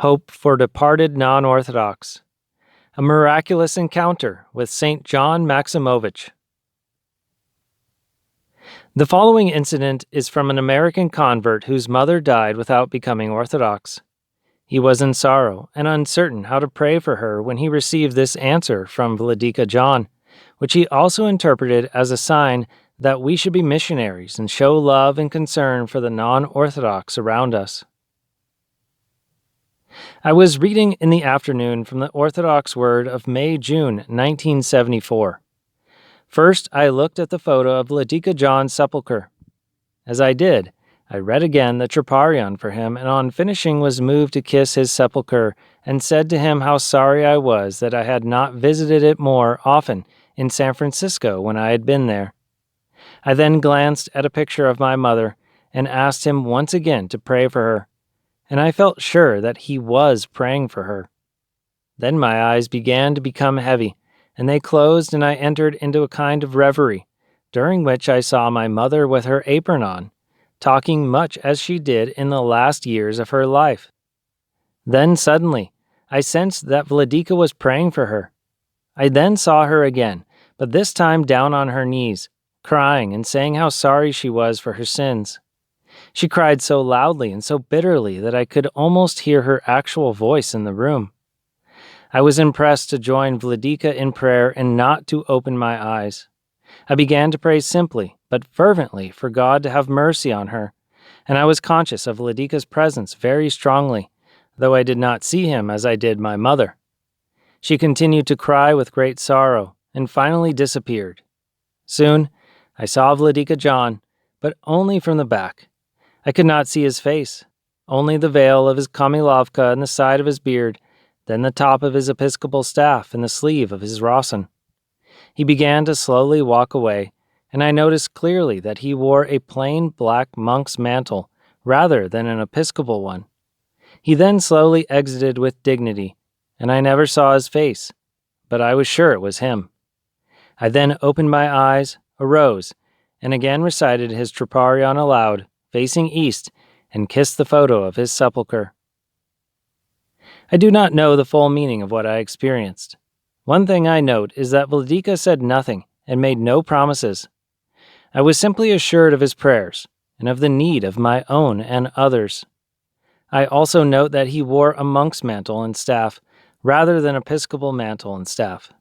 Hope for Departed Non-Orthodox. A Miraculous Encounter with St. John Maximovitch. The following incident is from an American convert whose mother died without becoming Orthodox. He was in sorrow and uncertain how to pray for her when he received this answer from Vladika John, which he also interpreted as a sign that we should be missionaries and show love and concern for the non-Orthodox around us. I was reading in the afternoon from the Orthodox Word of May-June 1974. First, I looked at the photo of Vladika John's sepulchre. As I did, I read again the Troparion for him, and on finishing was moved to kiss his sepulchre and said to him how sorry I was that I had not visited it more often in San Francisco when I had been there. I then glanced at a picture of my mother and asked him once again to pray for her, and I felt sure that he was praying for her. Then my eyes began to become heavy, and they closed, and I entered into a kind of reverie, during which I saw my mother with her apron on, talking much as she did in the last years of her life. Then suddenly, I sensed that Vladika was praying for her. I then saw her again, but this time down on her knees, crying and saying how sorry she was for her sins. She cried so loudly and so bitterly that I could almost hear her actual voice in the room. I was impressed to join Vladika in prayer and not to open my eyes. I began to pray simply but fervently for God to have mercy on her, and I was conscious of Vladika's presence very strongly, though I did not see him as I did my mother. She continued to cry with great sorrow and finally disappeared. Soon, I saw Vladika John, but only from the back. I could not see his face, only the veil of his kamilavka and the side of his beard, then the top of his episcopal staff and the sleeve of his rosin. He began to slowly walk away, and I noticed clearly that he wore a plain black monk's mantle rather than an episcopal one. He then slowly exited with dignity, and I never saw his face, but I was sure it was him. I then opened my eyes, arose, and again recited his Troparion aloud, facing east, and kissed the photo of his sepulchre. I do not know the full meaning of what I experienced. One thing I note is that Vladika said nothing and made no promises. I was simply assured of his prayers and of the need of my own and others. I also note that he wore a monk's mantle and staff rather than episcopal mantle and staff.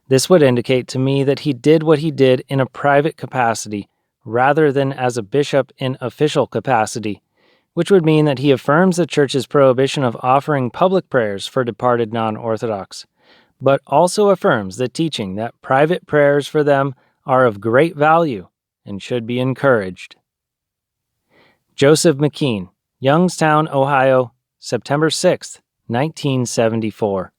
This would indicate to me that he did what he did in a private capacity rather than as a bishop in official capacity, which would mean that he affirms the Church's prohibition of offering public prayers for departed non-Orthodox, but also affirms the teaching that private prayers for them are of great value and should be encouraged. Joseph McKean, Youngstown, Ohio, September 6, 1974.